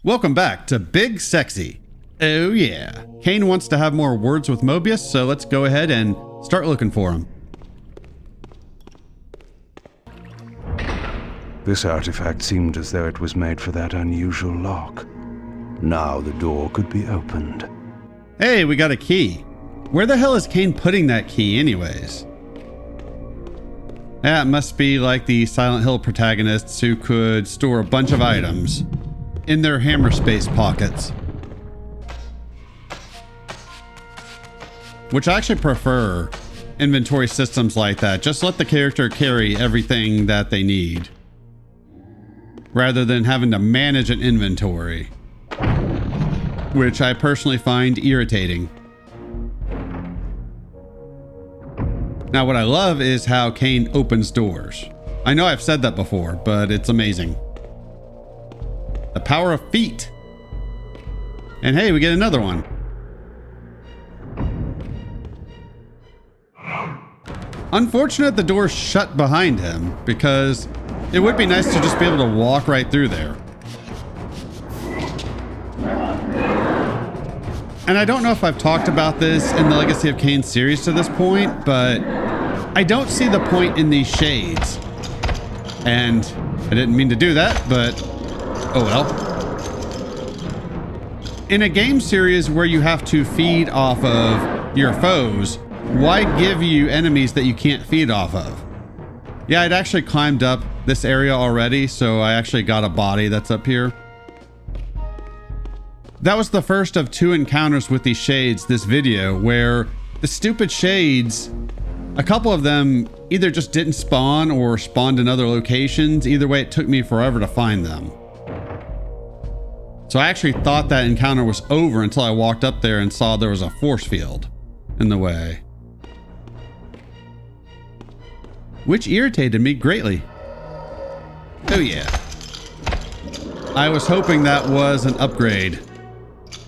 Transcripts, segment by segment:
Welcome back to Big Sexy. Oh yeah. Kain wants to have more words with Mobius, so let's go ahead and start looking for him. This artifact seemed as though it was made for that unusual lock. Now the door could be opened. Hey, we got a key. Where the hell is Kain putting that key anyways? That must be like the Silent Hill protagonists who could store a bunch of items in their hammer space pockets. Which I actually prefer inventory systems like that. Just let the character carry everything that they need, rather than having to manage an inventory, which I personally find irritating. Now, what I love is how Kain opens doors. I know I've said that before, but it's amazing. The power of feet. And hey, we get another one. Unfortunate the door's shut behind him, because it would be nice to just be able to walk right through there. And I don't know if I've talked about this in the Legacy of Kain series to this point, but I don't see the point in these shades. And I didn't mean to do that, but oh well. In a game series where you have to feed off of your foes, why give you enemies that you can't feed off of? Yeah, I'd actually climbed up this area already, so I actually got a body that's up here. That was the first of 2 encounters with these shades this video, where the stupid shades, a couple of them either just didn't spawn or spawned in other locations. Either way, it took me forever to find them. So I actually thought that encounter was over until I walked up there and saw there was a force field in the way, which irritated me greatly. Oh yeah. I was hoping that was an upgrade.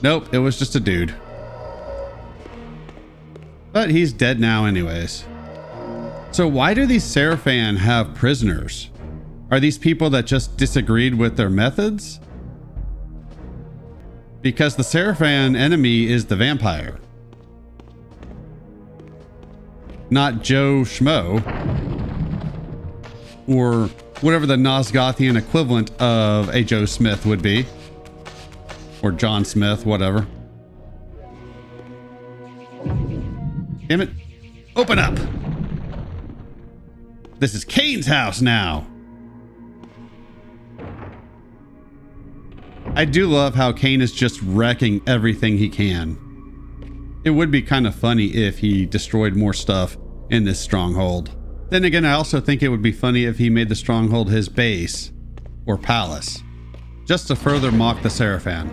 Nope, it was just a dude. But he's dead now anyways. So why do these Sarafan have prisoners? Are these people that just disagreed with their methods? Because the Sarafan enemy is the vampire, not Joe Schmo, or whatever the Nosgothian equivalent of a Joe Smith would be, or John Smith, whatever. Damn it. Open up. This is Kain's house now. I do love how Kain is just wrecking everything he can. It would be kind of funny if he destroyed more stuff in this stronghold. Then again, I also think it would be funny if he made the stronghold his base or palace, just to further mock the Sarafan.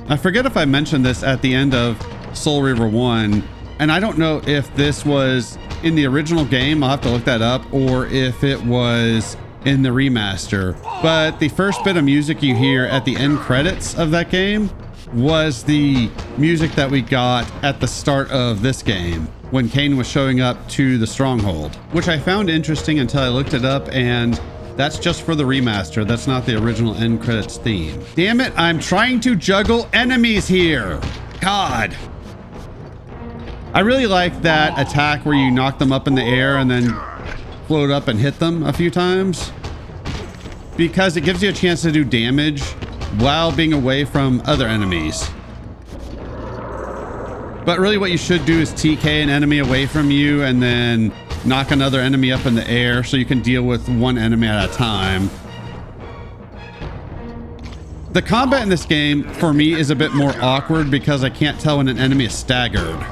I forget if I mentioned this at the end of Soul Reaver 1, and I don't know if this was in the original game, I'll have to look that up, or if it was in the remaster. But the first bit of music you hear at the end credits of that game was the music that we got at the start of this game when Kain was showing up to the Stronghold, which I found interesting until I looked it up, and that's just for the remaster. That's not the original end credits theme. Damn it, I'm trying to juggle enemies here. God. I really like that attack where you knock them up in the air and then float up and hit them a few times, because it gives you a chance to do damage while being away from other enemies. But really what you should do is TK an enemy away from you and then knock another enemy up in the air so you can deal with one enemy at a time. The combat in this game for me is a bit more awkward because I can't tell when an enemy is staggered.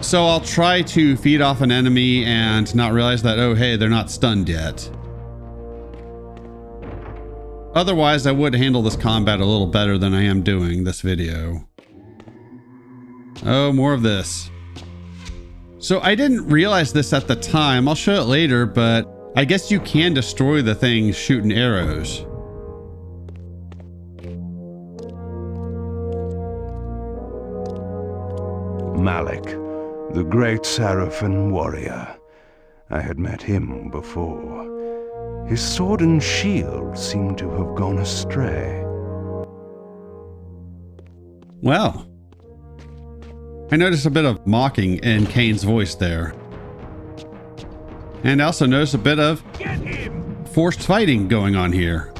So I'll try to feed off an enemy and not realize that, oh hey, they're not stunned yet. Otherwise, I would handle this combat a little better than I am doing this video. Oh, more of this. So I didn't realize this at the time. I'll show it later, but I guess you can destroy the things shooting arrows. Malik, the great Sarafan warrior. I had met him before. His sword and shield seem to have gone astray. Well, I noticed a bit of mocking in Kain's voice there. And I also noticed a bit of forced fighting going on here.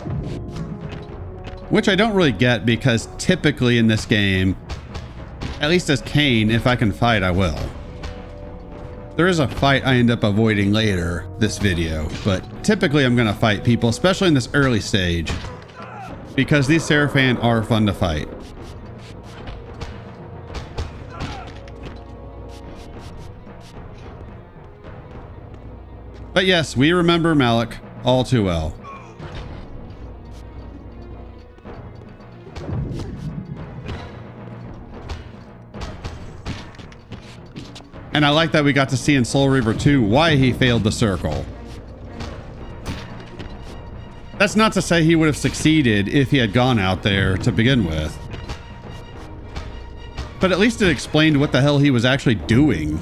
Which I don't really get, because typically in this game, at least as Kain, if I can fight, I will. There is a fight I end up avoiding later this video, but typically I'm going to fight people, especially in this early stage, because these Sarafan are fun to fight. But yes, we remember Malik all too well. And I like that we got to see in Soul Reaver 2 why he failed the circle. That's not to say he would have succeeded if he had gone out there to begin with. But at least it explained what the hell he was actually doing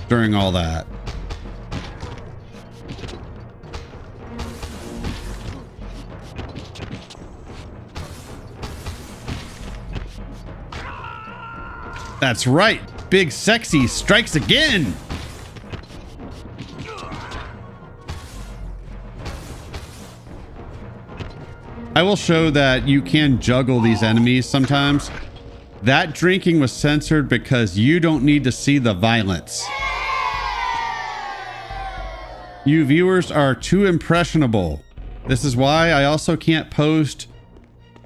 during all that. That's right. Big Sexy strikes again. I will show that you can juggle these enemies sometimes. That drinking was censored because you don't need to see the violence. You viewers are too impressionable. This is why I also can't post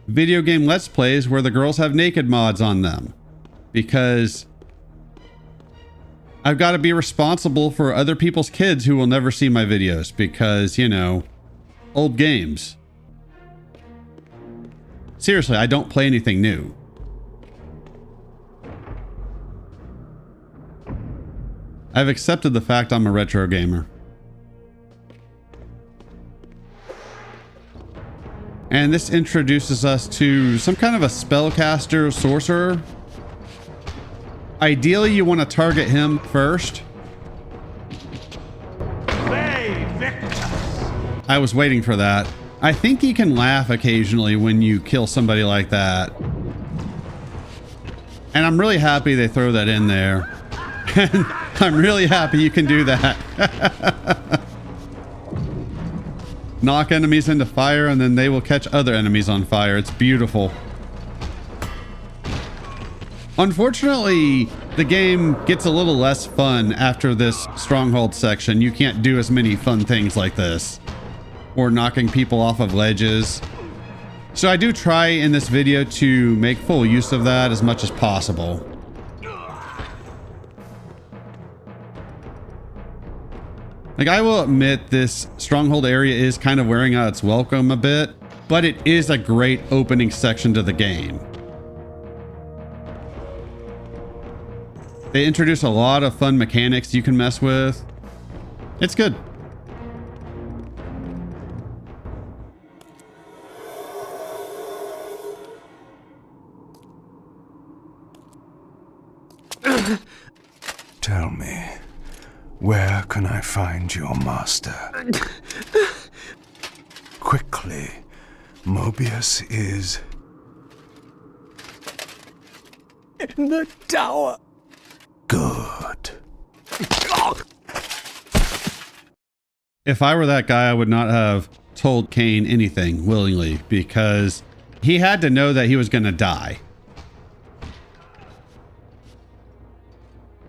video game Let's Plays where the girls have naked mods on them. Because I've got to be responsible for other people's kids who will never see my videos because, you know, old games. Seriously, I don't play anything new. I've accepted the fact I'm a retro gamer. And this introduces us to some kind of a spellcaster sorcerer. Ideally, you want to target him first. I was waiting for that. I think he can laugh occasionally when you kill somebody like that. And I'm really happy they throw that in there. And I'm really happy you can do that. Knock enemies into fire and then they will catch other enemies on fire. It's beautiful. Unfortunately, the game gets a little less fun after this Stronghold section. You can't do as many fun things like this. Or knocking people off of ledges. So I do try in this video to make full use of that as much as possible. Like, I will admit this Stronghold area is kind of wearing out its welcome a bit, but it is a great opening section to the game. They introduce a lot of fun mechanics you can mess with. It's good. Tell me, where can I find your master? Quickly, Mobius is... in the tower. Good. If I were that guy, I would not have told Kain anything willingly because he had to know that he was going to die.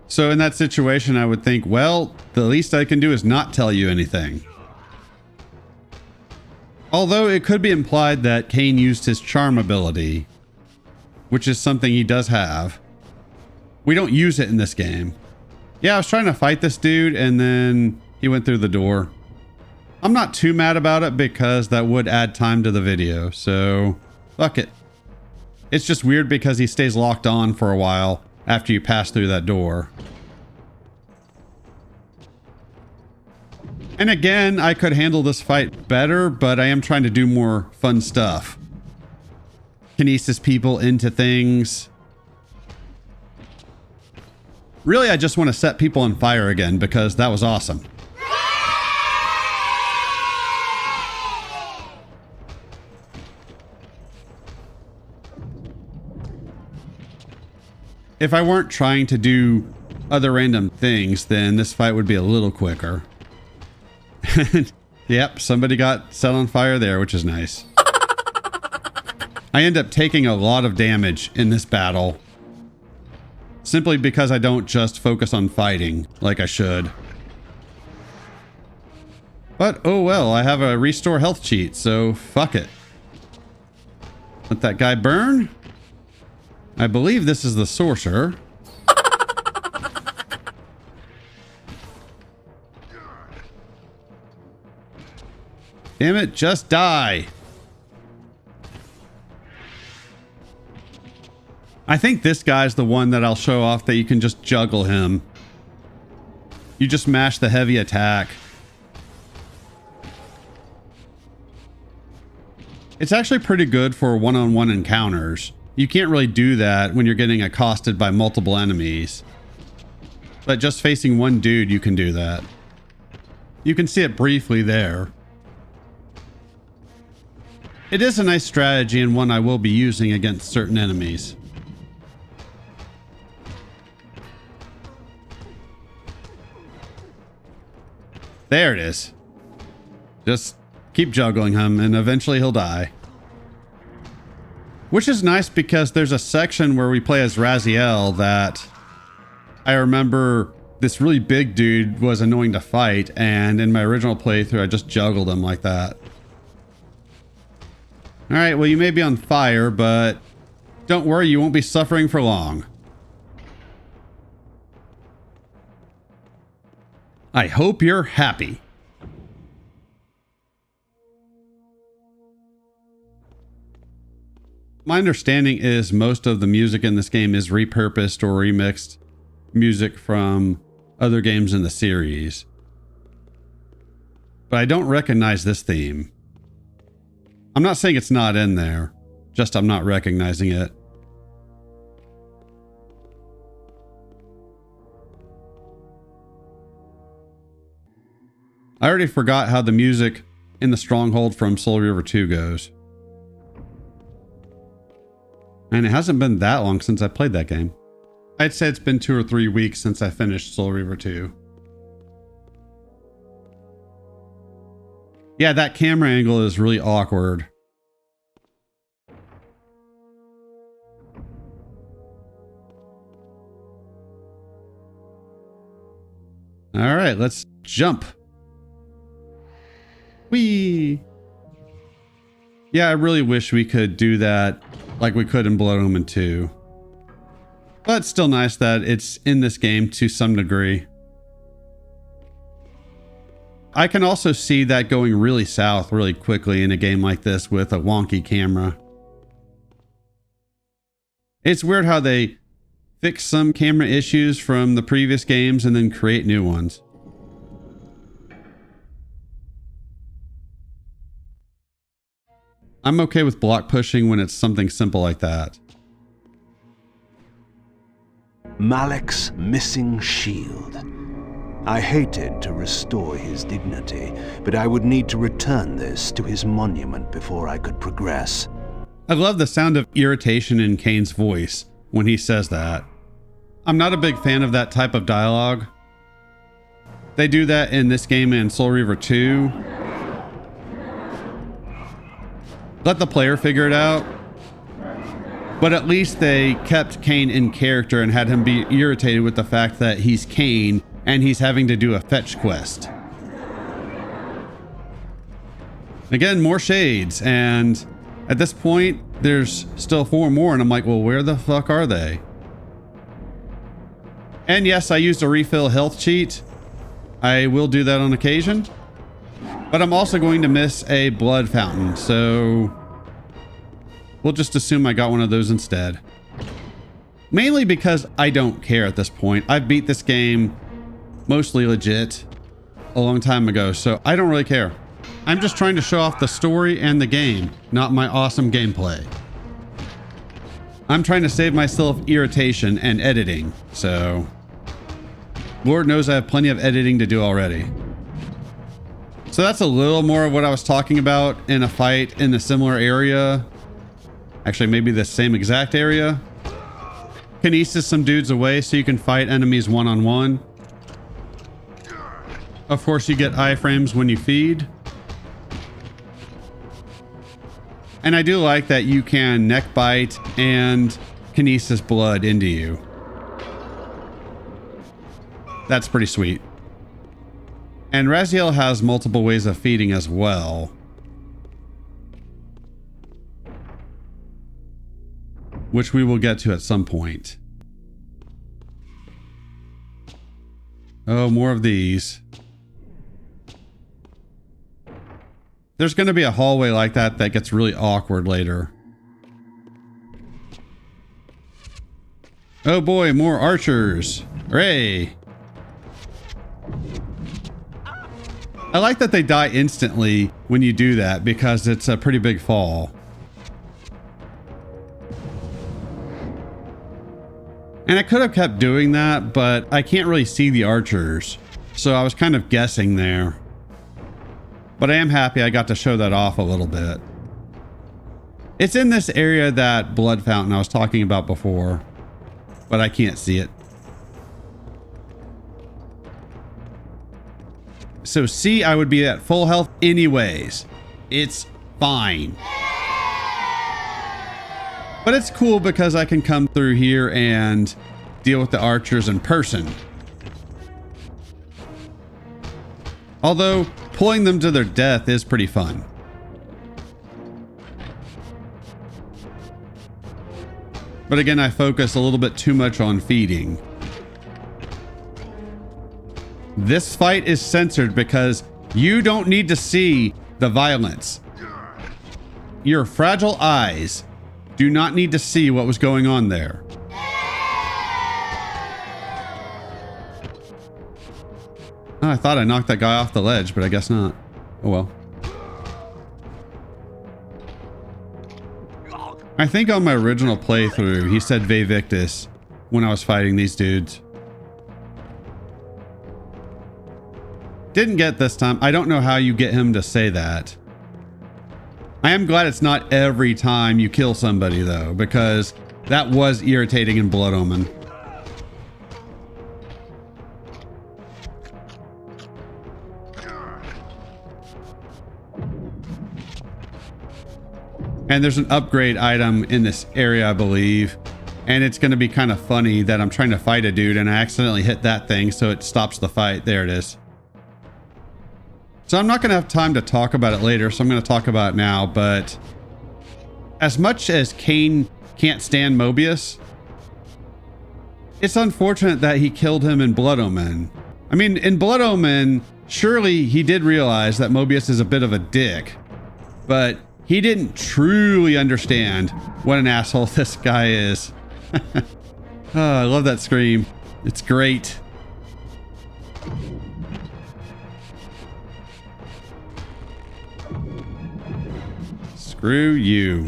So in that situation, I would think, well, the least I can do is not tell you anything. Although it could be implied that Kain used his charm ability, which is something he does have. We don't use it in this game. Yeah, I was trying to fight this dude and then he went through the door. I'm not too mad about it because that would add time to the video, so fuck it. It's just weird because he stays locked on for a while after you pass through that door. And again, I could handle this fight better, but I am trying to do more fun stuff. Kinesis people into things. Really, I just want to set people on fire again because that was awesome. If I weren't trying to do other random things, then this fight would be a little quicker. Yep, somebody got set on fire there, which is nice. I end up taking a lot of damage in this battle, simply because I don't just focus on fighting like I should. But oh well, I have a restore health cheat, so fuck it. Let that guy burn. I believe this is the sorcerer. Damn it, just die. I think this guy's the one that I'll show off that you can just juggle him. You just mash the heavy attack. It's actually pretty good for one-on-one encounters. You can't really do that when you're getting accosted by multiple enemies. But just facing one dude, you can do that. You can see it briefly there. It is a nice strategy and one I will be using against certain enemies. There it is. Just keep juggling him and eventually he'll die. Which is nice because there's a section where we play as Raziel that I remember this really big dude was annoying to fight, and in my original playthrough I just juggled him like that. Alright, well you may be on fire, but don't worry, you won't be suffering for long. I hope you're happy. My understanding is most of the music in this game is repurposed or remixed music from other games in the series. But I don't recognize this theme. I'm not saying it's not in there, just I'm not recognizing it. I already forgot how the music in the Stronghold from Soul River 2 goes. And it hasn't been that long since I played that game. I'd say it's been 2 or 3 weeks since I finished Soul River 2. Yeah, that camera angle is really awkward. All right, let's jump. Whee! Yeah, I really wish we could do that like we could in Blood Omen 2. But it's still nice that it's in this game to some degree. I can also see that going really south really quickly in a game like this with a wonky camera. It's weird how they fix some camera issues from the previous games and then create new ones. I'm okay with block pushing when it's something simple like that. Malek's missing shield. I hated to restore his dignity, but I would need to return this to his monument before I could progress. I love the sound of irritation in Kain's voice when he says that. I'm not a big fan of that type of dialogue. They do that in this game and Soul Reaver 2. Let the player figure it out. But at least they kept Kain in character and had him be irritated with the fact that he's Kain and he's having to do a fetch quest. Again, more shades, and at this point, there's still 4 more, and I'm like, well, where the fuck are they? And yes, I used a refill health cheat. I will do that on occasion. But I'm also going to miss a blood fountain, so we'll just assume I got one of those instead. Mainly because I don't care at this point. I beat this game mostly legit a long time ago, so I don't really care. I'm just trying to show off the story and the game, not my awesome gameplay. I'm trying to save myself irritation and editing, so Lord knows I have plenty of editing to do already. So that's a little more of what I was talking about in a fight in a similar area. Actually, maybe the same exact area. kinesis some dudes away so you can fight enemies one-on-one. Of course, you get iframes when you feed. And I do like that you can neck bite and kinesis blood into you. That's pretty sweet. And Raziel has multiple ways of feeding as well. Which we will get to at some point. Oh, more of these. There's going to be a hallway like that that gets really awkward later. Oh boy, more archers. Hooray! I like that they die instantly when you do that because it's a pretty big fall. And I could have kept doing that, but I can't really see the archers. So I was kind of guessing there. But I am happy I got to show that off a little bit. It's in this area, that blood fountain I was talking about before, but I can't see it. So see, I would be at full health anyways. It's fine. But it's cool because I can come through here and deal with the archers in person. Although, pulling them to their death is pretty fun. But again, I focus a little bit too much on feeding. This fight is censored because you don't need to see the violence. Your fragile eyes do not need to see what was going on there. Oh, I thought I knocked that guy off the ledge, but I guess not. Oh well. I think on my original playthrough, he said Ve Victus when I was fighting these dudes. Didn't get this time. I don't know how you get him to say that. I am glad it's not every time you kill somebody though, because that was irritating in Blood Omen. And there's an upgrade item in this area, I believe. And it's going to be kind of funny that I'm trying to fight a dude and I accidentally hit that thing, so it stops the fight. There it is. So I'm not going to have time to talk about it later, so I'm going to talk about it now. But as much as Kain can't stand Mobius, it's unfortunate that he killed him in Blood Omen. I mean, in Blood Omen, surely he did realize that Mobius is a bit of a dick, but he didn't truly understand what an asshole this guy is. Oh, I love that scream. It's great. Screw you.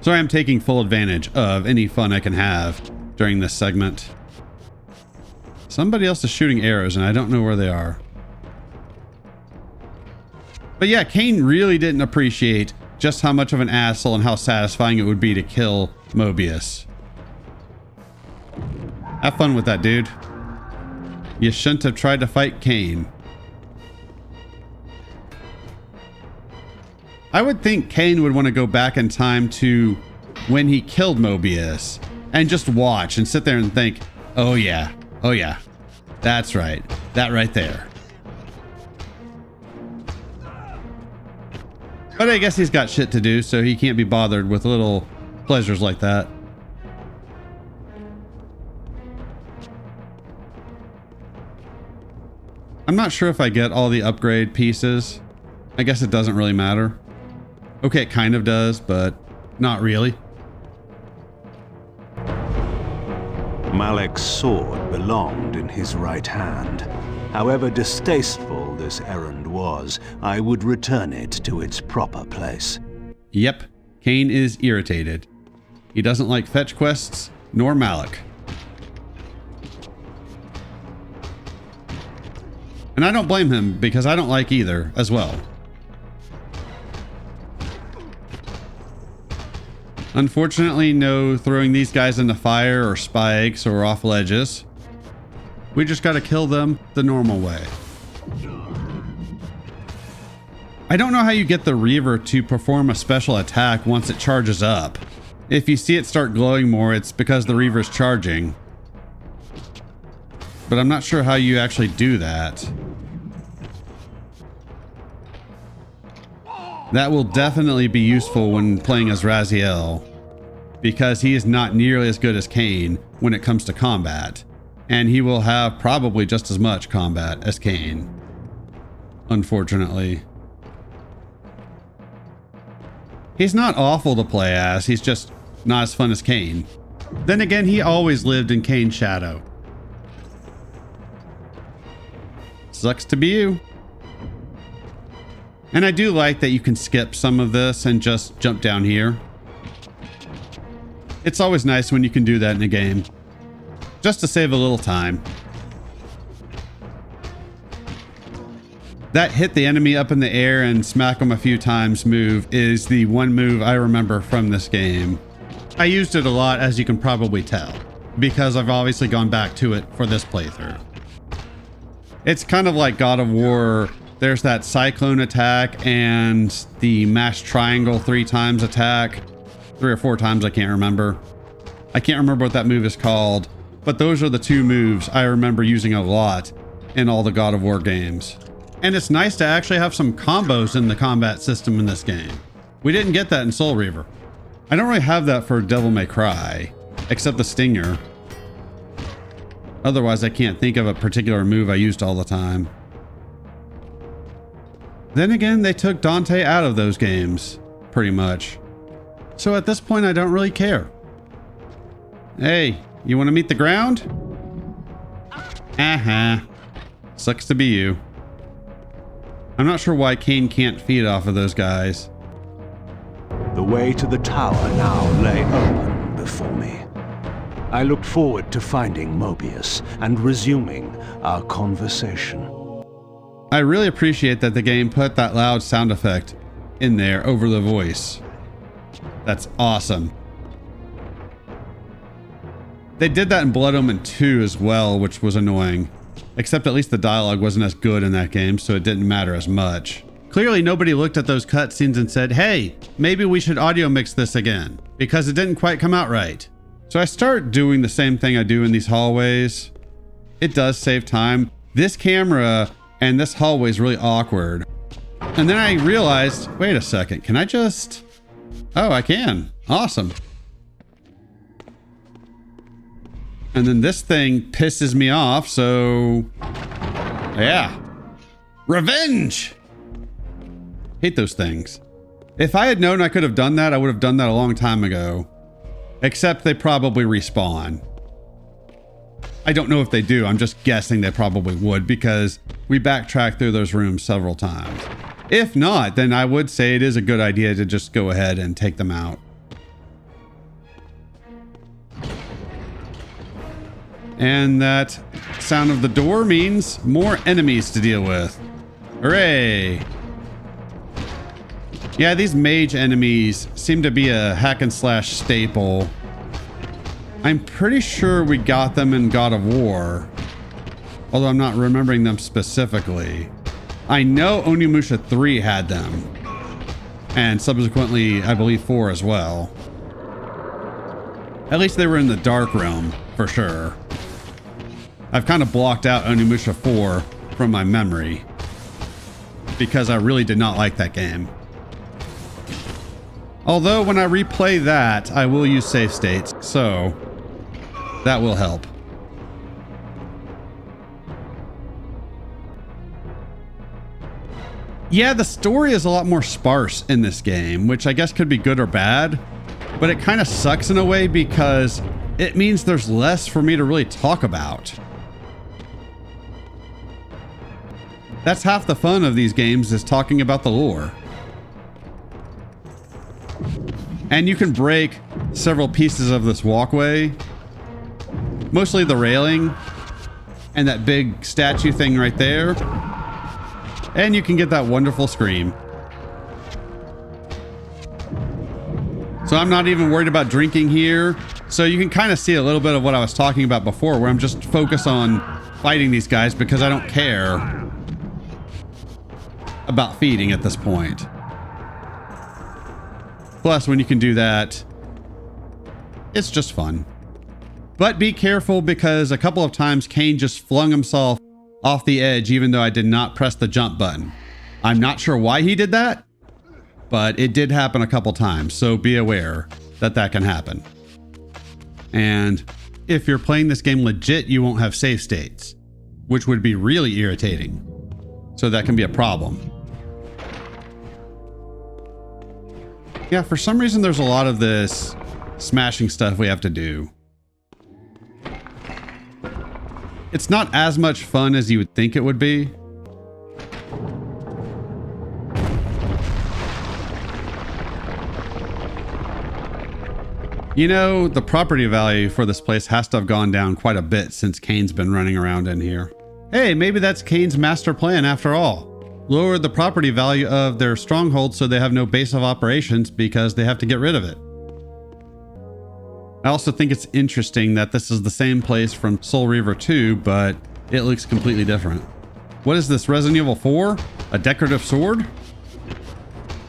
So I am taking full advantage of any fun I can have during this segment. Somebody else is shooting arrows and I don't know where they are. But yeah, Kain really didn't appreciate just how much of an asshole and how satisfying it would be to kill Mobius. Have fun with that, dude. You shouldn't have tried to fight Kain. I would think Kain would want to go back in time to when he killed Mobius and just watch and sit there and think, oh yeah, that's right, that right there. But I guess he's got shit to do, so he can't be bothered with little pleasures like that. I'm not sure if I get all the upgrade pieces. I guess it doesn't really matter. Okay, it kind of does, but not really. Malek's sword belonged in his right hand. However distasteful this errand was, I would return it to its proper place. Yep, Kain is irritated. He doesn't like fetch quests, nor Malek. And I don't blame him, because I don't like either, as well. Unfortunately, no throwing these guys in the fire or spikes or off ledges. We just gotta kill them the normal way. I don't know how you get the Reaver to perform a special attack once it charges up. If you see it start glowing more, it's because the Reaver's charging. But I'm not sure how you actually do that. That will definitely be useful when playing as Raziel, because he is not nearly as good as Kain when it comes to combat, and he will have probably just as much combat as Kain, unfortunately. He's not awful to play as, he's just not as fun as Kain. Then again, he always lived in Kain's shadow. Sucks to be you. And I do like that you can skip some of this and just jump down here. It's always nice when you can do that in a game, just to save a little time. That hit the enemy up in the air and smack them a few times move is the one move I remember from this game. I used it a lot, as you can probably tell, because I've obviously gone back to it for this playthrough. It's kind of like God of War. There's that cyclone attack and the mashed triangle 3 times attack. 3 or 4 times, I can't remember. I can't remember what that move is called, but those are the 2 moves I remember using a lot in all the God of War games. And it's nice to actually have some combos in the combat system in this game. We didn't get that in Soul Reaver. I don't really have that for Devil May Cry, except the Stinger. Otherwise, I can't think of a particular move I used all the time. Then again, they took Dante out of those games, pretty much. So at this point, I don't really care. Hey, you want to meet the ground? Sucks to be you. I'm not sure why Kain can't feed off of those guys. The way to the tower now lay open before me. I looked forward to finding Mobius and resuming our conversation. I really appreciate that the game put that loud sound effect in there over the voice. That's awesome. They did that in Blood Omen 2 as well, which was annoying. Except at least the dialogue wasn't as good in that game, so it didn't matter as much. Clearly nobody looked at those cutscenes and said, hey, maybe we should audio mix this again, because it didn't quite come out right. So I start doing the same thing I do in these hallways. It does save time. This camera and this hallway is really awkward. And then I realized, wait a second, can I just... Oh, I can. Awesome. And then this thing pisses me off, so... Yeah. Revenge! Hate those things. If I had known I could have done that, I would have done that a long time ago. Except they probably respawn. I don't know if they do. I'm just guessing they probably would, because we backtracked through those rooms several times. If not, then I would say it is a good idea to just go ahead and take them out. And that sound of the door means more enemies to deal with. Hooray! Yeah, these mage enemies seem to be a hack and slash staple. I'm pretty sure we got them in God of War, although I'm not remembering them specifically. I know Onimusha 3 had them, and subsequently, I believe 4 as well. At least they were in the Dark Realm, for sure. I've kind of blocked out Onimusha 4 from my memory, because I really did not like that game. Although when I replay that, I will use save states, so that will help. Yeah, the story is a lot more sparse in this game, which I guess could be good or bad, but it kind of sucks in a way because it means there's less for me to really talk about. That's half the fun of these games, is talking about the lore. And you can break several pieces of this walkway. Mostly the railing and that big statue thing right there. And you can get that wonderful scream. So I'm not even worried about drinking here. So you can kind of see a little bit of what I was talking about before, where I'm just focused on fighting these guys because I don't care about feeding at this point. Plus, when you can do that, it's just fun. But be careful, because a couple of times Kain just flung himself off the edge even though I did not press the jump button. I'm not sure why he did that, but it did happen a couple times, so be aware that that can happen. And if you're playing this game legit, you won't have save states, which would be really irritating. So that can be a problem. Yeah, for some reason there's a lot of this smashing stuff we have to do. It's not as much fun as you would think it would be. You know, the property value for this place has to have gone down quite a bit since Kain's been running around in here. Hey, maybe that's Kain's master plan after all. Lower the property value of their stronghold so they have no base of operations because they have to get rid of it. I also think it's interesting that this is the same place from Soul Reaver 2, but it looks completely different. What is this, Resident Evil 4? A decorative sword?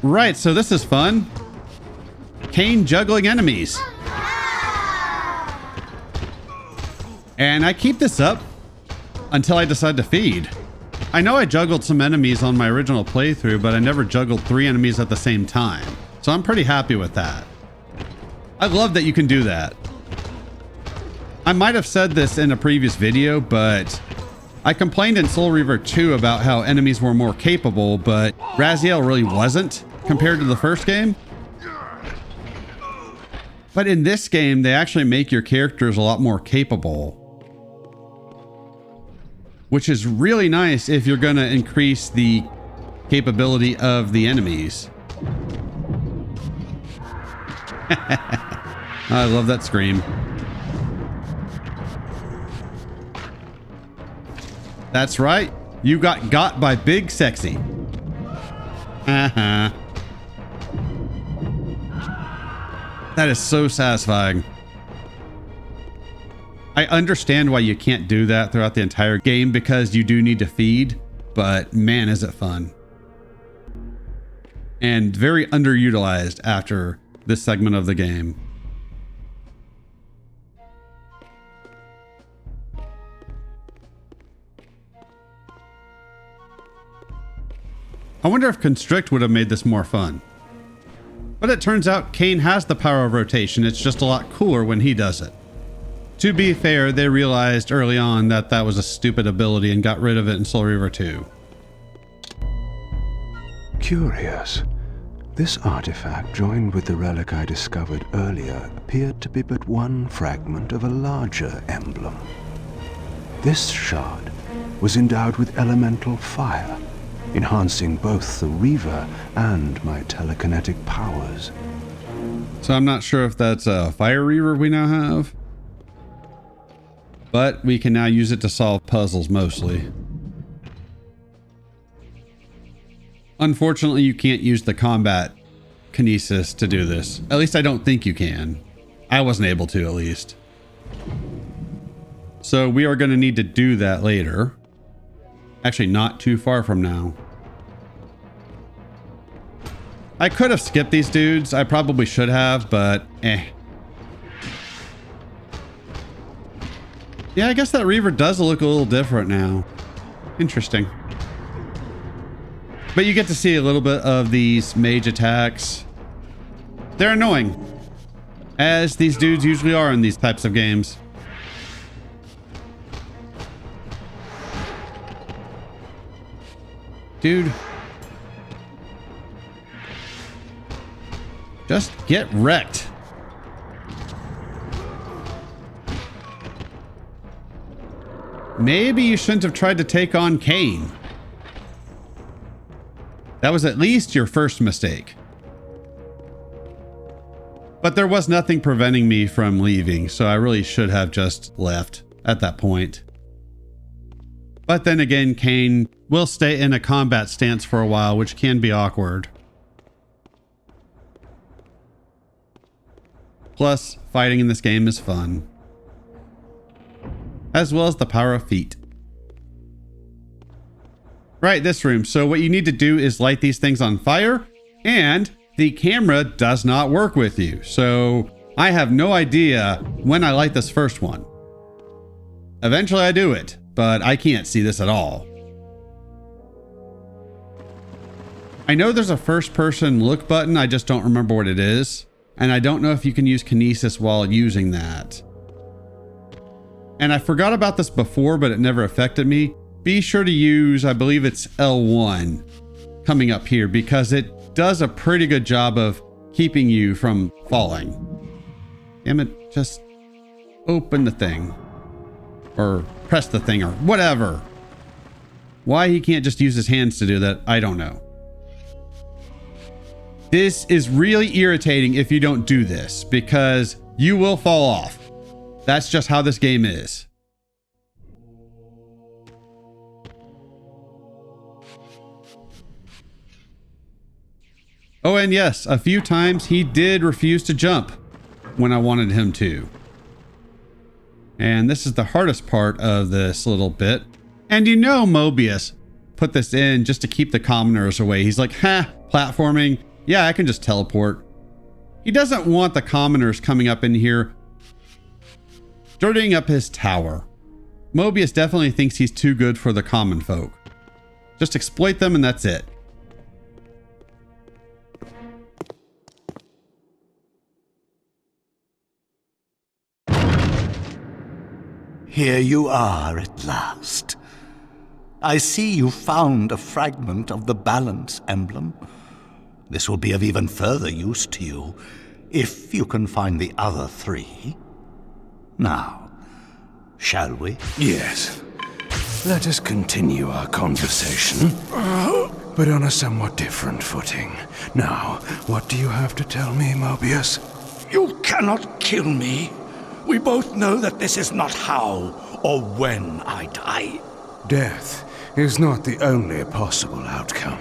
Right, so this is fun. Kain juggling enemies. And I keep this up until I decide to feed. I know I juggled some enemies on my original playthrough, but I never juggled 3 enemies at the same time. So I'm pretty happy with that. I love that you can do that. I might have said this in a previous video, but I complained in Soul Reaver 2 about how enemies were more capable, but Raziel really wasn't compared to the first game. But in this game, they actually make your characters a lot more capable, which is really nice if you're going to increase the capability of the enemies. I love that scream. That's right. You got by Big Sexy. That is so satisfying. I understand why you can't do that throughout the entire game because you do need to feed, but man, is it fun. And very underutilized after this segment of the game. I wonder if Constrict would have made this more fun. But it turns out Kain has the power of rotation, it's just a lot cooler when he does it. To be fair, they realized early on that that was a stupid ability and got rid of it in Soul Reaver 2. Curious. This artifact, joined with the relic I discovered earlier, appeared to be but one fragment of a larger emblem. This shard was endowed with elemental fire, enhancing both the Reaver and my telekinetic powers. So I'm not sure if that's a Fire Reaver we now have, but we can now use it to solve puzzles mostly. Unfortunately, you can't use the combat kinesis to do this. At least I don't think you can. I wasn't able to, at least. So we are going to need to do that later. Actually, not too far from now. I could have skipped these dudes. I probably should have, but eh. Yeah, I guess that Reaver does look a little different now. Interesting. But you get to see a little bit of these mage attacks. They're annoying, as these dudes usually are in these types of games. Dude. Just get wrecked. Maybe you shouldn't have tried to take on Kain. That was at least your first mistake. But there was nothing preventing me from leaving, so I really should have just left at that point. But then again, Kain will stay in a combat stance for a while, which can be awkward. Plus, fighting in this game is fun, as well as the power of feet. Right, this room. So what you need to do is light these things on fire, and the camera does not work with you. So I have no idea when I light this first one. Eventually I do it, but I can't see this at all. I know there's a first person look button, I just don't remember what it is. And I don't know if you can use kinesis while using that. And I forgot about this before, but it never affected me. Be sure to use, I believe it's L1 coming up here, because it does a pretty good job of keeping you from falling. Damn it, just open the thing. Or press the thing or whatever. Why he can't just use his hands to do that, I don't know. This is really irritating if you don't do this, because you will fall off. That's just how this game is. Oh, and yes, a few times he did refuse to jump when I wanted him to. And this is the hardest part of this little bit. And you know Mobius put this in just to keep the commoners away. He's like, ha, platforming. Yeah, I can just teleport. He doesn't want the commoners coming up in here, dirtying up his tower. Mobius definitely thinks he's too good for the common folk. Just exploit them and that's it. Here you are at last. I see you found a fragment of the balance emblem. This will be of even further use to you, if you can find the other three. Now, shall we? Yes. Let us continue our conversation, but on a somewhat different footing. Now, what do you have to tell me, Mobius? You cannot kill me. We both know that this is not how or when I die. Death is not the only possible outcome.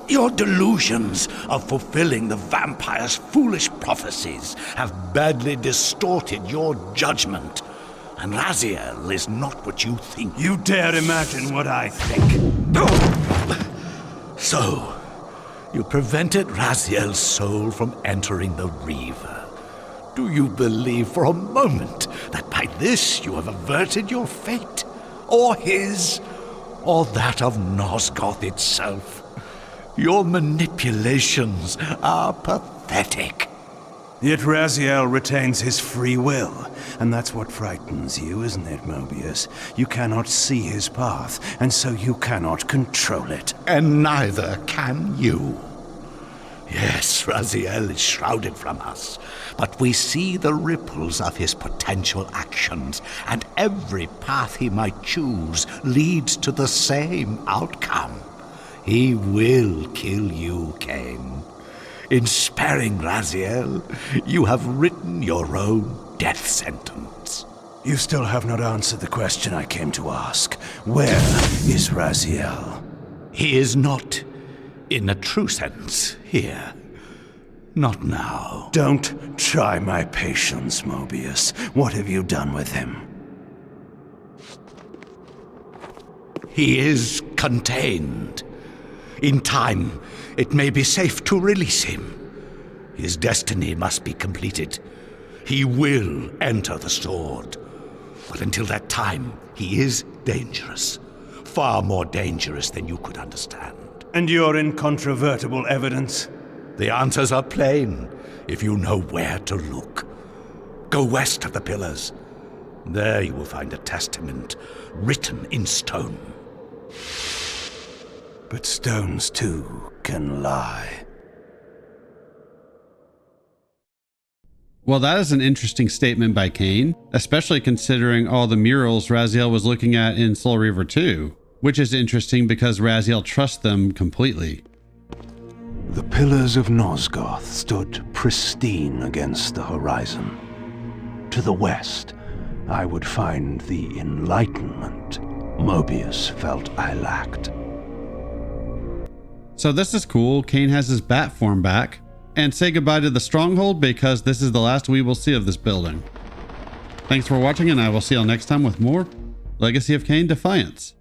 Your delusions of fulfilling the vampire's foolish prophecies have badly distorted your judgment. And Raziel is not what you think. You dare imagine what I think. So, you prevented Raziel's soul from entering the Reaver. Do you believe for a moment that by this you have averted your fate? Or his? Or that of Nosgoth itself? Your manipulations are pathetic. Yet Raziel retains his free will, and that's what frightens you, isn't it, Mobius? You cannot see his path, and so you cannot control it. And neither can you. Yes, Raziel is shrouded from us, but we see the ripples of his potential actions, and every path he might choose leads to the same outcome. He will kill you, Kain. In sparing Raziel, you have written your own death sentence. You still have not answered the question I came to ask. Where is Raziel? He is not, in a true sense, here. Not now. Don't try my patience, Mobius. What have you done with him? He is contained. In time, it may be safe to release him. His destiny must be completed. He will enter the sword. But until that time, he is dangerous. Far more dangerous than you could understand. And your incontrovertible evidence? The answers are plain, if you know where to look. Go west of the pillars. There you will find a testament written in stone. But stones, too, can lie. Well, that is an interesting statement by Kain, especially considering all the murals Raziel was looking at in Soul Reaver 2, which is interesting because Raziel trusts them completely. The pillars of Nosgoth stood pristine against the horizon. To the west, I would find the enlightenment Mobius felt I lacked. So this is cool. Kain has his bat form back. and say goodbye to the Stronghold, because this is the last we will see of this building. Thanks for watching, and I will see y'all next time with more Legacy of Kain Defiance.